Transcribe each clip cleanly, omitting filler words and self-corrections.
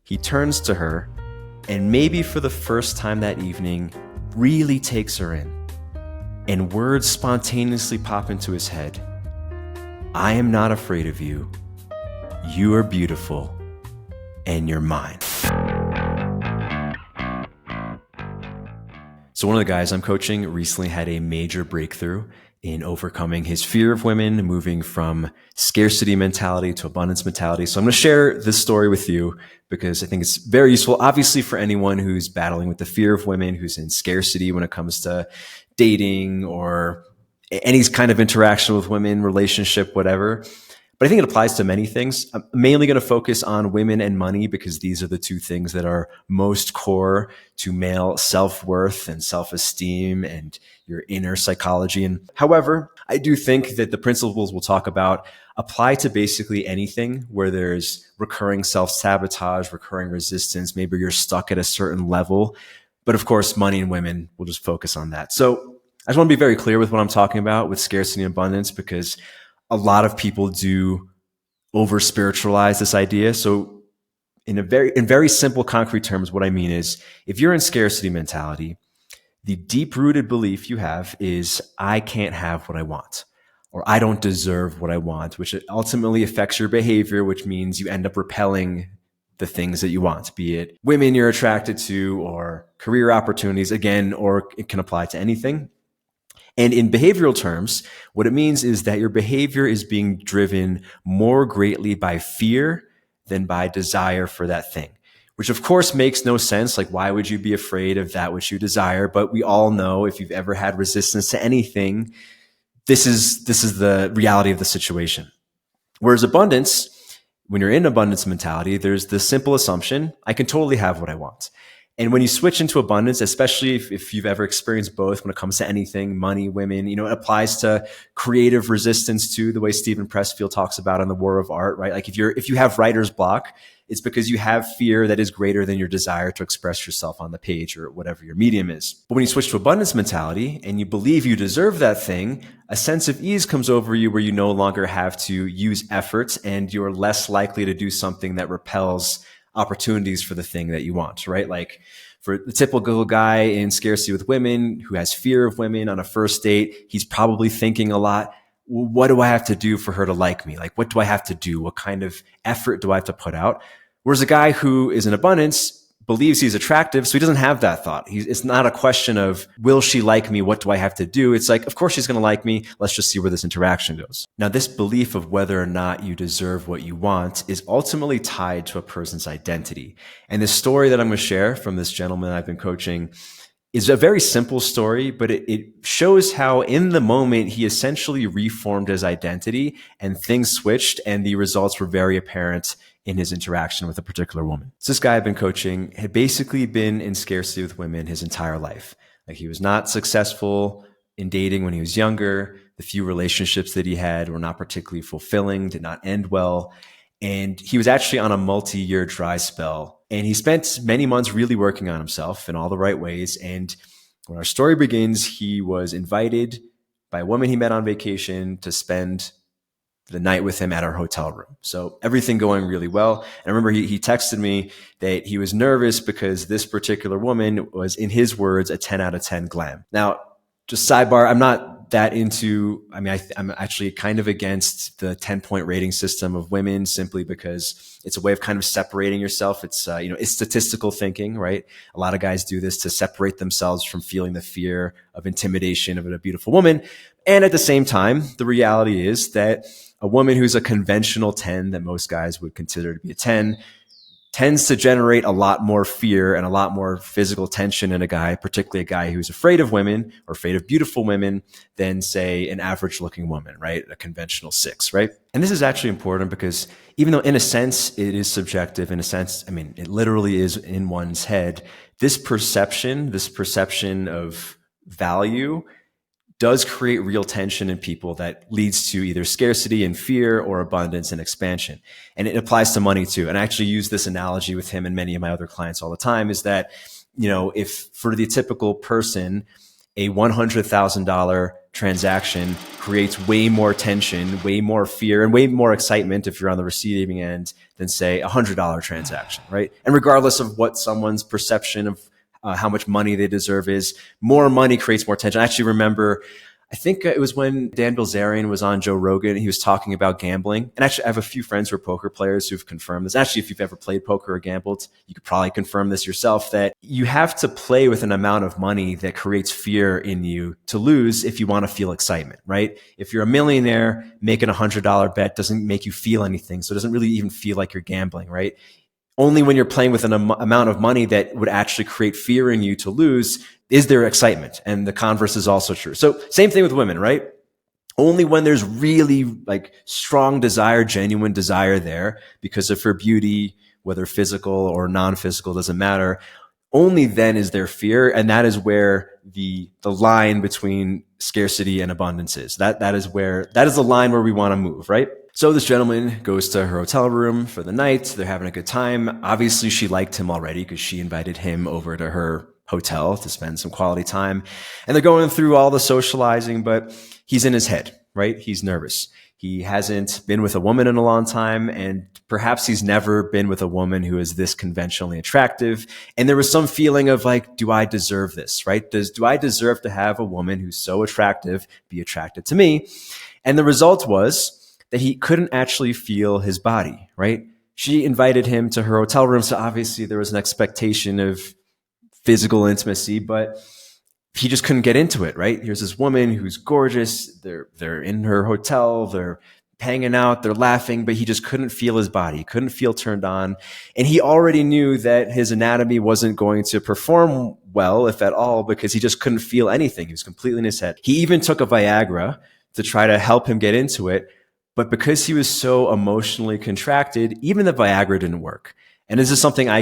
he turns to her and maybe for the first time that evening, really takes her in. And words spontaneously pop into his head. I am not afraid of you. You are beautiful and you're mine. So one of the guys I'm coaching recently had a major breakthrough in overcoming his fear of women, moving from scarcity mentality to abundance mentality. So I'm going to share this story with you because I think it's very useful, obviously, for anyone who's battling with the fear of women, who's in scarcity when it comes to dating or any kind of interaction with women, relationship, whatever. But I think it applies to many things. I'm mainly going to focus on women and money because these are the two things that are most core to male self-worth and self-esteem and your inner psychology. And however, I do think that the principles we'll talk about apply to basically anything where there's recurring self-sabotage, recurring resistance. Maybe you're stuck at a certain level. But of course, money and women, we'll just focus on that. So I just want to be very clear with what I'm talking about with scarcity and abundance because a lot of people do over spiritualize this idea. So in very simple, concrete terms, what I mean is if you're in scarcity mentality, the deep rooted belief you have is I can't have what I want or I don't deserve what I want, which ultimately affects your behavior, which means you end up repelling the things that you want, be it women you're attracted to or career opportunities, again, or it can apply to anything. And in behavioral terms, what it means is that your behavior is being driven more greatly by fear than by desire for that thing, which of course makes no sense. Like, why would you be afraid of that which you desire? But we all know if you've ever had resistance to anything, this is the reality of the situation. Whereas abundance, when you're in abundance mentality, there's the simple assumption, I can totally have what I want. And when you switch into abundance, especially if you've ever experienced both when it comes to anything, money, women, it applies to creative resistance too, the way Stephen Pressfield talks about in The War of Art, right? Like if you have writer's block, it's because you have fear that is greater than your desire to express yourself on the page or whatever your medium is. But when you switch to abundance mentality and you believe you deserve that thing, a sense of ease comes over you where you no longer have to use effort and you're less likely to do something that repels opportunities for the thing that you want, right? Like for the typical guy in scarcity with women who has fear of women on a first date, he's probably thinking a lot, well, what do I have to do for her to like me? Like, what do I have to do? What kind of effort do I have to put out? Whereas a guy who is in abundance believes he's attractive, so he doesn't have that thought. It's not a question of, will she like me? What do I have to do? It's like, of course she's going to like me. Let's just see where this interaction goes. Now, this belief of whether or not you deserve what you want is ultimately tied to a person's identity. And the story that I'm going to share from this gentleman I've been coaching is a very simple story, but it shows how in the moment he essentially reformed his identity and things switched and the results were very apparent in his interaction with a particular woman. So this guy I've been coaching had basically been in scarcity with women his entire life. Like he was not successful in dating when he was younger. The few relationships that he had were not particularly fulfilling, did not end well. And he was actually on a multi-year dry spell. And he spent many months really working on himself in all the right ways. And when our story begins, he was invited by a woman he met on vacation to spend the night with him at our hotel room. So everything going really well. And I remember he texted me that he was nervous because this particular woman was, in his words, a 10 out of 10 glam. Now, just sidebar, I'm not that into, I'm actually kind of against the 10-point rating system of women simply because it's a way of kind of separating yourself. It's, it's statistical thinking, right? A lot of guys do this to separate themselves from feeling the fear of intimidation of a beautiful woman. And at the same time, the reality is that a woman who's a conventional 10 that most guys would consider to be a 10 tends to generate a lot more fear and a lot more physical tension in a guy, particularly a guy who's afraid of women or afraid of beautiful women than, say, an average looking woman, right? A conventional 6, right? And this is actually important because even though in a sense it is subjective, in a sense, it literally is in one's head, this perception of value does create real tension in people that leads to either scarcity and fear or abundance and expansion. And it applies to money too. And I actually use this analogy with him and many of my other clients all the time is that, if for the typical person, a $100,000 transaction creates way more tension, way more fear, and way more excitement if you're on the receiving end than, say, a $100 transaction, right? And regardless of what someone's perception of how much money they deserve is, more money creates more tension. I actually remember, I think it was when Dan Bilzerian was on Joe Rogan. He was talking about gambling. And actually, I have a few friends who are poker players who've confirmed this. Actually, if you've ever played poker or gambled, you could probably confirm this yourself, that you have to play with an amount of money that creates fear in you to lose if you want to feel excitement, right? If you're a millionaire, making a $100 bet doesn't make you feel anything. So it doesn't really even feel like you're gambling, right? Only when you're playing with an amount of money that would actually create fear in you to lose is there excitement. And the converse is also true. So same thing with women, right? Only when there's really like strong desire, genuine desire there because of her beauty, whether physical or non-physical, doesn't matter. Only then is there fear. And that is where the line between scarcity and abundance is. That is the line where we want to move, right? So this gentleman goes to her hotel room for the night. They're having a good time. Obviously, she liked him already because she invited him over to her hotel to spend some quality time. And they're going through all the socializing, but he's in his head, right? He's nervous. He hasn't been with a woman in a long time, and perhaps he's never been with a woman who is this conventionally attractive. And there was some feeling of like, do I deserve this, right? Do I deserve to have a woman who's so attractive be attracted to me? And the result was that he couldn't actually feel his body, right? She invited him to her hotel room, so obviously there was an expectation of physical intimacy, but he just couldn't get into it, right? Here's this woman who's gorgeous. They're in her hotel. They're hanging out. They're laughing, but he just couldn't feel his body. He couldn't feel turned on. And he already knew that his anatomy wasn't going to perform well, if at all, because he just couldn't feel anything. He was completely in his head. He even took a Viagra to try to help him get into it. But because he was so emotionally contracted, even the Viagra didn't work. And this is something I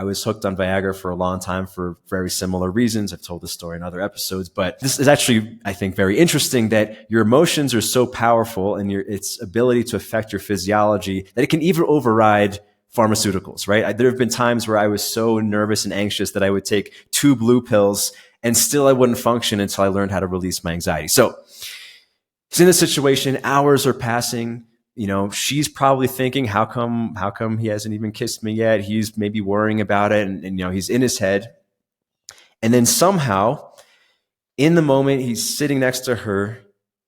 was hooked on Viagra for a long time for very similar reasons. I've told this story in other episodes, but this is actually, I think, very interesting that your emotions are so powerful and its ability to affect your physiology that it can even override pharmaceuticals, right? There have been times where I was so nervous and anxious that I would take 2 blue pills and still I wouldn't function until I learned how to release my anxiety. So he's in this situation, hours are passing. She's probably thinking, how come he hasn't even kissed me yet? He's maybe worrying about it. And he's in his head. And then somehow in the moment he's sitting next to her,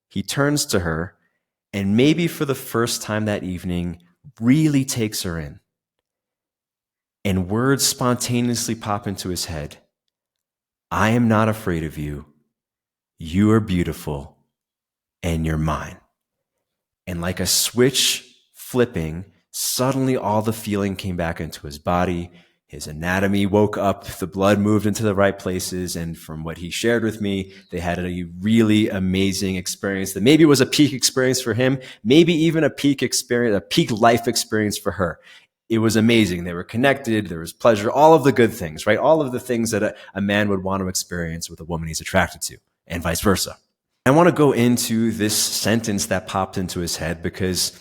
he turns to her and maybe for the first time that evening really takes her in. And words spontaneously pop into his head. I am not afraid of you. You are beautiful and you're mine. And like a switch flipping, suddenly all the feeling came back into his body. His anatomy woke up, the blood moved into the right places. And from what he shared with me, they had a really amazing experience that maybe was a peak experience for him, maybe even a peak experience, a peak life experience for her. It was amazing. They were connected. There was pleasure, all of the good things, right? All of the things that a man would want to experience with a woman he's attracted to, and vice versa. I want to go into this sentence that popped into his head because,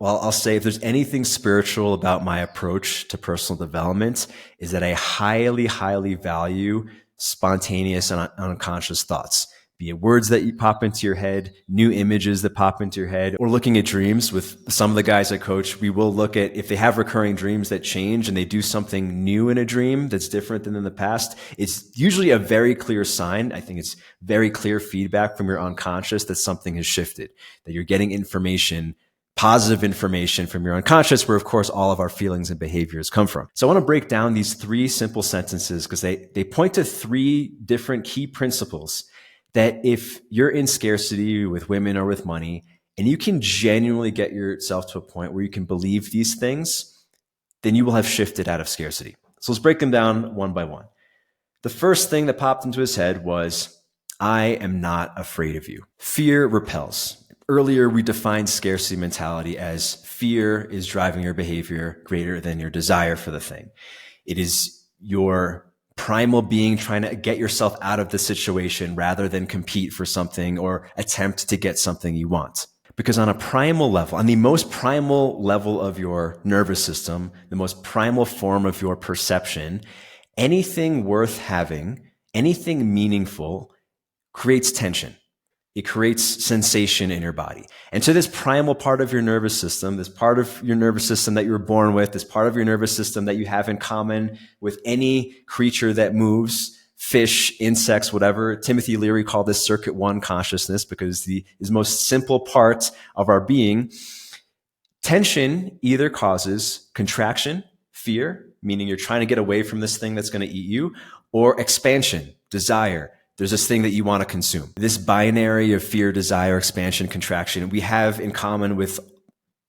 well, I'll say if there's anything spiritual about my approach to personal development is that I highly, highly value spontaneous and unconscious thoughts, be it words that you pop into your head, new images that pop into your head, or looking at dreams. With some of the guys I coach, we will look at if they have recurring dreams that change and they do something new in a dream that's different than in the past. It's usually a very clear sign. I think it's very clear feedback from your unconscious that something has shifted, that you're getting information, positive information from your unconscious, where of course all of our feelings and behaviors come from. So I want to break down these 3 simple sentences because they point to 3 different key principles that if you're in scarcity with women or with money, and you can genuinely get yourself to a point where you can believe these things, then you will have shifted out of scarcity. So let's break them down one by one. The first thing that popped into his head was, I am not afraid of you. Fear repels. Earlier, we defined scarcity mentality as fear is driving your behavior greater than your desire for the thing. It is your primal being trying to get yourself out of the situation rather than compete for something or attempt to get something you want. Because on a primal level, on the most primal level of your nervous system, the most primal form of your perception, anything worth having, anything meaningful creates tension. It creates sensation in your body. And so this primal part of your nervous system, this part of your nervous system that you were born with, this part of your nervous system that you have in common with any creature that moves, fish, insects, whatever. Timothy Leary called this circuit one consciousness because the most simple part of our being. Tension either causes contraction, fear, meaning you're trying to get away from this thing that's going to eat you, or expansion, desire. There's this thing that you want to consume. This binary of fear, desire, expansion, contraction, we have in common with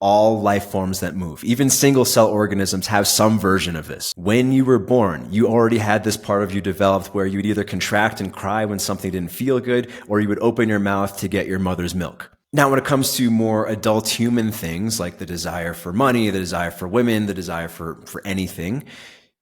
all life forms that move. Even single cell organisms have some version of this. When you were born, you already had this part of you developed where you would either contract and cry when something didn't feel good, or you would open your mouth to get your mother's milk. Now, when it comes to more adult human things like the desire for money, the desire for women, the desire for anything,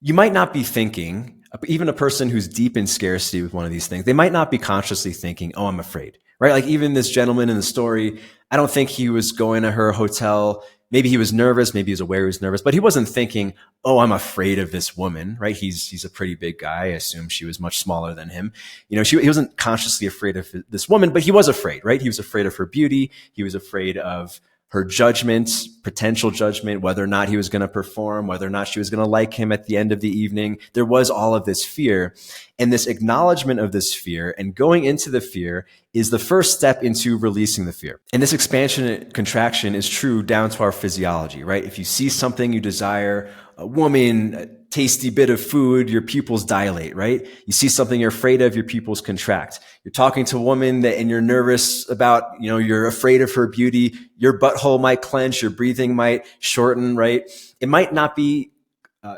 you might not be thinking, even a person who's deep in scarcity with one of these things, they might not be consciously thinking, oh, I'm afraid, right? Like even this gentleman in the story, I don't think he was going to her hotel. Maybe he was nervous. Maybe he was aware he was nervous, but he wasn't thinking, oh, I'm afraid of this woman, right? He's a pretty big guy. I assume she was much smaller than him. He wasn't consciously afraid of this woman, but he was afraid, right? He was afraid of her beauty. He was afraid of her judgment, potential judgment, whether or not he was going to perform, whether or not she was going to like him at the end of the evening. There was all of this fear. And this acknowledgement of this fear and going into the fear is the first step into releasing the fear. And this expansion and contraction is true down to our physiology, right? If you see something you desire, a woman, a tasty bit of food, your pupils dilate, right? You see something you're afraid of, your pupils contract. You're talking to a woman and you're nervous about, you're afraid of her beauty. Your butthole might clench, your breathing might shorten, right? It might not be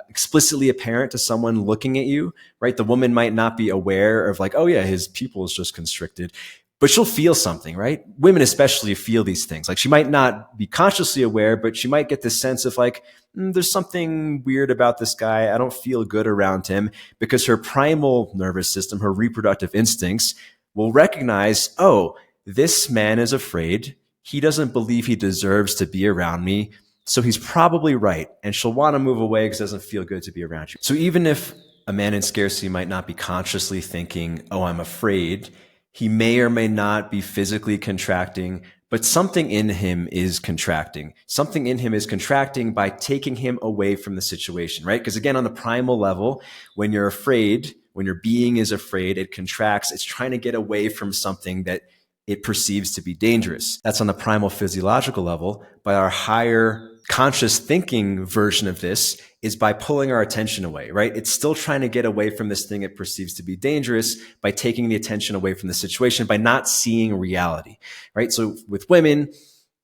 explicitly apparent to someone looking at you, right? The woman might not be aware of like, oh yeah, his pupil is just constricted, but she'll feel something, right? Women especially feel these things. Like she might not be consciously aware, but she might get this sense of like, there's something weird about this guy. I don't feel good around him, because her primal nervous system, her reproductive instincts will recognize, oh, this man is afraid. He doesn't believe he deserves to be around me. So he's probably right. And she'll want to move away because it doesn't feel good to be around you. So even if a man in scarcity might not be consciously thinking, oh, I'm afraid, he may or may not be physically contracting, but something in him is contracting. Something in him is contracting by taking him away from the situation, right? Because again, on the primal level, when you're afraid, when your being is afraid, it contracts. It's trying to get away from something that it perceives to be dangerous. That's on the primal physiological level. But our higher conscious thinking version of this is by pulling our attention away, right? It's still trying to get away from this thing it perceives to be dangerous by taking the attention away from the situation, by not seeing reality, right? So with women,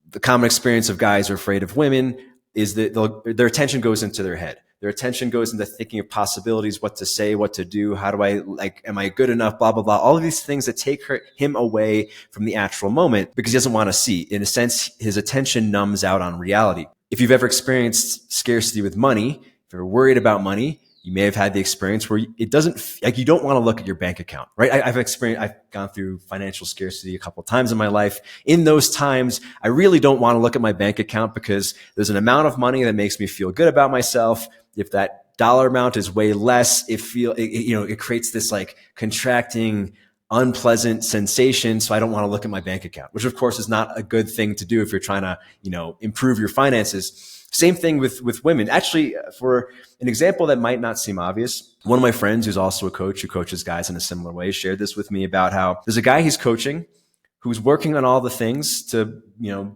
the common experience of guys who are afraid of women is that their attention goes into their head. Their attention goes into thinking of possibilities, what to say, what to do, how do I, am I good enough, blah, blah, blah. All of these things that take him away from the actual moment because he doesn't want to see. In a sense, his attention numbs out on reality. If you've ever experienced scarcity with money, if you're worried about money, you may have had the experience where it doesn't, like you don't want to look at your bank account, right? I've gone through financial scarcity a couple of times in my life. In those times, I really don't want to look at my bank account because there's an amount of money that makes me feel good about myself. If that dollar amount is way less, it creates this like contracting, unpleasant sensation. So I don't want to look at my bank account, which of course is not a good thing to do if you're trying to, improve your finances. Same thing with women. Actually, for an example that might not seem obvious, one of my friends who's also a coach who coaches guys in a similar way shared this with me about how there's a guy he's coaching who's working on all the things to,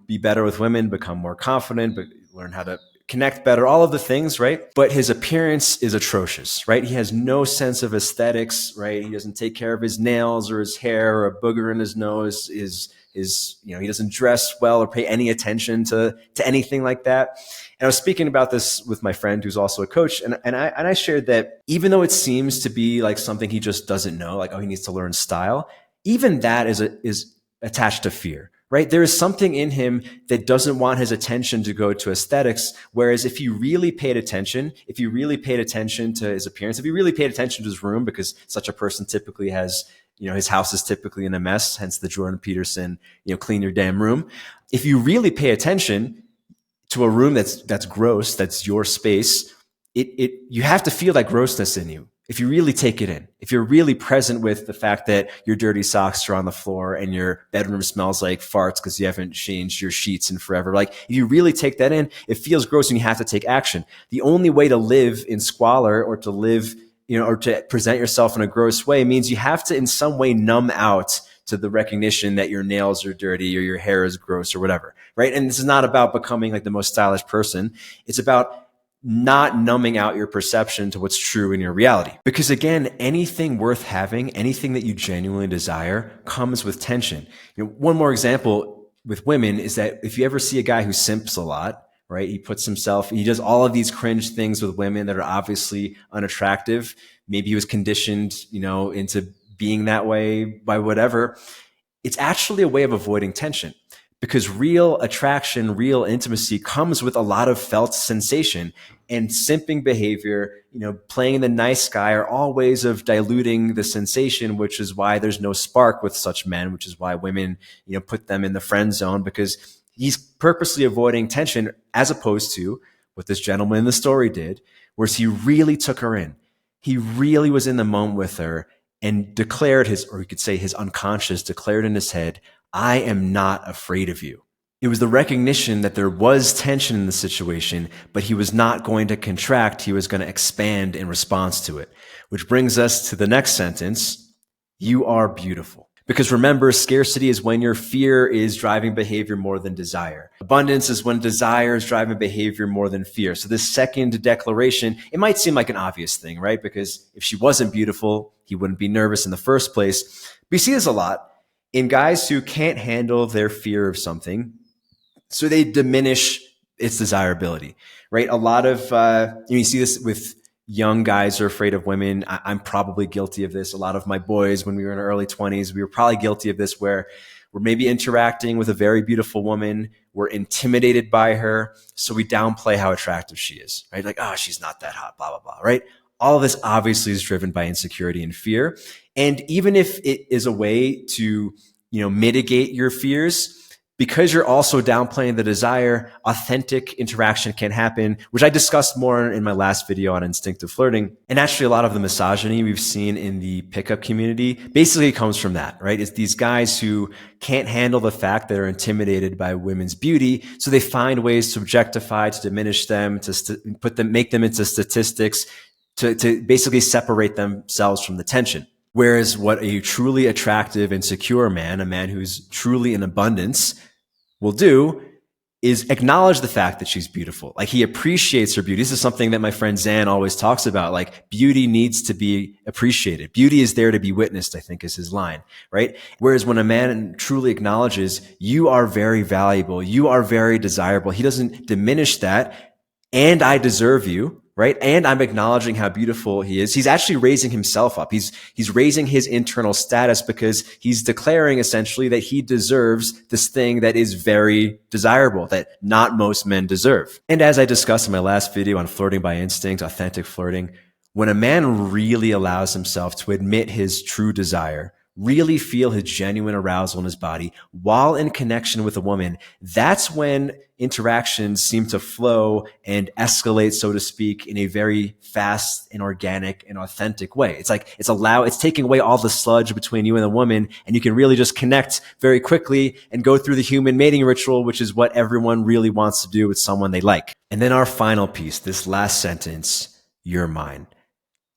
be better with women, become more confident, but learn how to connect better, all of the things, right? But his appearance is atrocious, right? He has no sense of aesthetics, right? He doesn't take care of his nails or his hair, or a booger in his nose he doesn't dress well or pay any attention to anything like that. And I was speaking about this with my friend who's also a coach. And I shared that even though it seems to be like something he just doesn't know, like, oh, he needs to learn style, even that is attached to fear. Right? There is something in him that doesn't want his attention to go to aesthetics. Whereas if you really paid attention to his appearance, if you really paid attention to his room, because such a person typically has, his house is typically in a mess, hence the Jordan Peterson, clean your damn room. If you really pay attention to a room that's gross, that's your space, you have to feel that grossness in you. If you really take it in, if you're really present with the fact that your dirty socks are on the floor and your bedroom smells like farts because you haven't changed your sheets in forever, like if you really take that in, it feels gross and you have to take action. The only way to live in squalor or to live, or to present yourself in a gross way means you have to in some way numb out to the recognition that your nails are dirty or your hair is gross or whatever, right? And this is not about becoming like the most stylish person. It's about not numbing out your perception to what's true in your reality. Because again, anything worth having, anything that you genuinely desire comes with tension. One more example with women is that if you ever see a guy who simps a lot, right? He does all of these cringe things with women that are obviously unattractive. Maybe he was conditioned, into being that way by whatever. It's actually a way of avoiding tension. Because real attraction, real intimacy comes with a lot of felt sensation, and simping behavior, playing the nice guy are all ways of diluting the sensation, which is why there's no spark with such men, which is why women, put them in the friend zone, because he's purposely avoiding tension, as opposed to what this gentleman in the story did, whereas he really took her in. He really was in the moment with her and declared or you could say his unconscious declared in his head, I am not afraid of you. It was the recognition that there was tension in the situation, but he was not going to contract. He was going to expand in response to it, which brings us to the next sentence. You are beautiful. Because remember, scarcity is when your fear is driving behavior more than desire. Abundance is when desire is driving behavior more than fear. So this second declaration, it might seem like an obvious thing, right? Because if she wasn't beautiful, he wouldn't be nervous in the first place. But you see this a lot in guys who can't handle their fear of something, so they diminish its desirability, right? A lot of, you see this with young guys who are afraid of women. I'm probably guilty of this. A lot of my boys, when we were in our early 20s, we were probably guilty of this, where we're maybe interacting with a very beautiful woman. We're intimidated by her, so we downplay how attractive she is, right? Like, oh, she's not that hot, blah, blah, blah, right? All of this obviously is driven by insecurity and fear. And even if it is a way to, mitigate your fears, because you're also downplaying the desire, authentic interaction can happen, which I discussed more in my last video on instinctive flirting. And actually, a lot of the misogyny we've seen in the pickup community basically comes from that, right? It's these guys who can't handle the fact that they're intimidated by women's beauty, so they find ways to objectify, to diminish them, to make them into statistics, to basically separate themselves from the tension. Whereas what a truly attractive and secure man, a man who's truly in abundance, will do is acknowledge the fact that she's beautiful. Like, he appreciates her beauty. This is something that my friend Zan always talks about. Like, beauty needs to be appreciated. Beauty is there to be witnessed, I think is his line, right? Whereas when a man truly acknowledges, you are very valuable, you are very desirable, he doesn't diminish that, and I deserve you, right? And I'm acknowledging how beautiful he is. He's actually raising himself up. He's raising his internal status, because he's declaring essentially that he deserves this thing that is very desirable, that not most men deserve. And as I discussed in my last video on flirting by instinct, authentic flirting, when a man really allows himself to admit his true desire, really feel his genuine arousal in his body while in connection with a woman, that's when interactions seem to flow and escalate, so to speak, in a very fast and organic and authentic way. It's like it's taking away all the sludge between you and the woman, and you can really just connect very quickly and go through the human mating ritual, which is what everyone really wants to do with someone they like. And then our final piece, this last sentence, you're mine.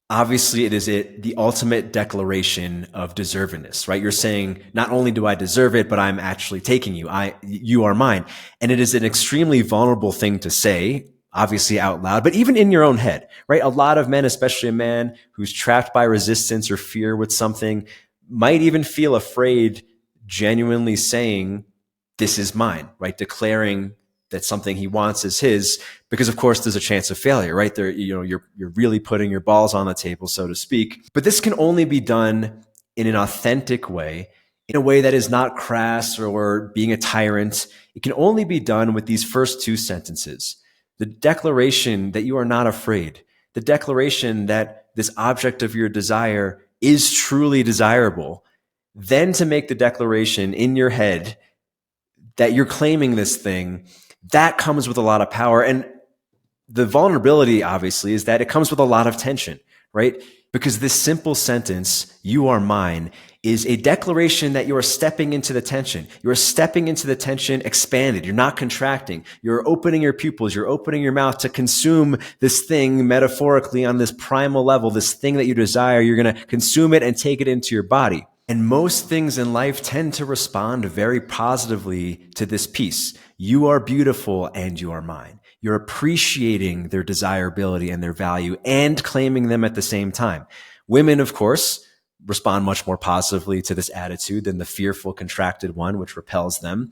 Obviously, it is the ultimate declaration of deservedness, right? You're saying, not only do I deserve it, but I'm actually taking you. You are mine. And it is an extremely vulnerable thing to say, obviously out loud, but even in your own head, right? A lot of men, especially a man who's trapped by resistance or fear with something, might even feel afraid genuinely saying, this is mine, right? Declaring that something he wants is his, because of course there's a chance of failure, right? There, you're really putting your balls on the table, so to speak. But this can only be done in an authentic way, in a way that is not crass or being a tyrant. It can only be done with these first two sentences. The declaration that you are not afraid, the declaration that this object of your desire is truly desirable, then to make the declaration in your head that you're claiming this thing, that comes with a lot of power. And The vulnerability, obviously, is that it comes with a lot of tension, right? Because this simple sentence, "you are mine," is a declaration that you are stepping into the tension. You are stepping into the tension expanded. You're not contracting. You're opening your pupils. You're opening your mouth to consume this thing metaphorically on this primal level, this thing that you desire. You're going to consume it and take it into your body. And most things in life tend to respond very positively to this piece. You are beautiful and you are mine. You're appreciating their desirability and their value and claiming them at the same time. Women, of course, respond much more positively to this attitude than the fearful, contracted one, which repels them.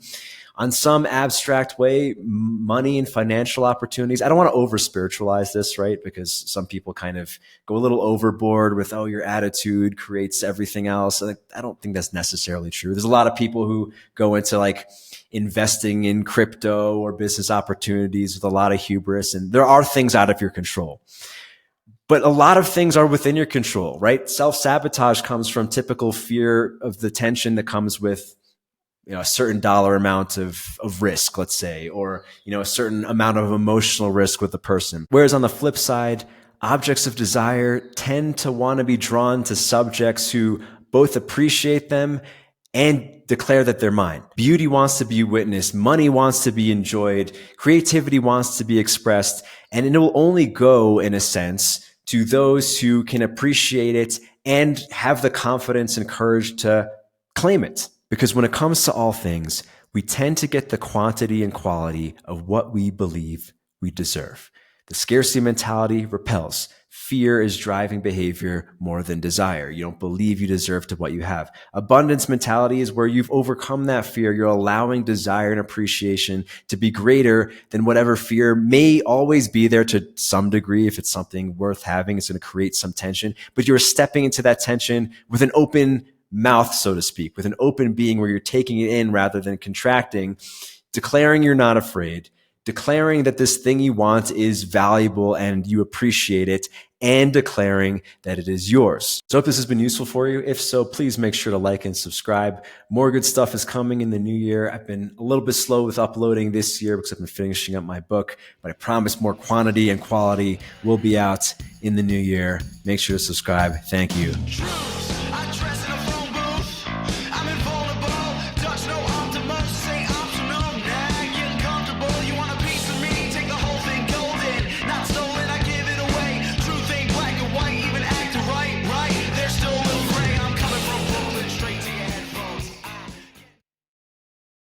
On some abstract way, money and financial opportunities. I don't want to over spiritualize this, right? Because some people kind of go a little overboard with, oh, your attitude creates everything else. I don't think that's necessarily true. There's a lot of people who go into like investing in crypto or business opportunities with a lot of hubris, and there are things out of your control. But a lot of things are within your control, right? Self-sabotage comes from typical fear of the tension that comes with a certain dollar amount of risk, let's say, or a certain amount of emotional risk with the person. Whereas on the flip side, objects of desire tend to want to be drawn to subjects who both appreciate them and declare that they're mine. Beauty wants to be witnessed, money wants to be enjoyed, creativity wants to be expressed, and it will only go, in a sense, to those who can appreciate it and have the confidence and courage to claim it. Because when it comes to all things, we tend to get the quantity and quality of what we believe we deserve. The scarcity mentality repels. Fear is driving behavior more than desire. You don't believe you deserve to what you have. Abundance mentality is where you've overcome that fear. You're allowing desire and appreciation to be greater than whatever fear may always be there to some degree. If it's something worth having, it's going to create some tension, but you're stepping into that tension with an open mouth, so to speak, with an open being where you're taking it in rather than contracting, declaring you're not afraid, declaring that this thing you want is valuable and you appreciate it, and declaring that it is yours. So I hope this has been useful for you. If so, please make sure to like and subscribe. More good stuff is coming in the new year. I've been a little bit slow with uploading this year because I've been finishing up my book, but I promise more quantity and quality will be out in the new year. Make sure to subscribe. Thank you.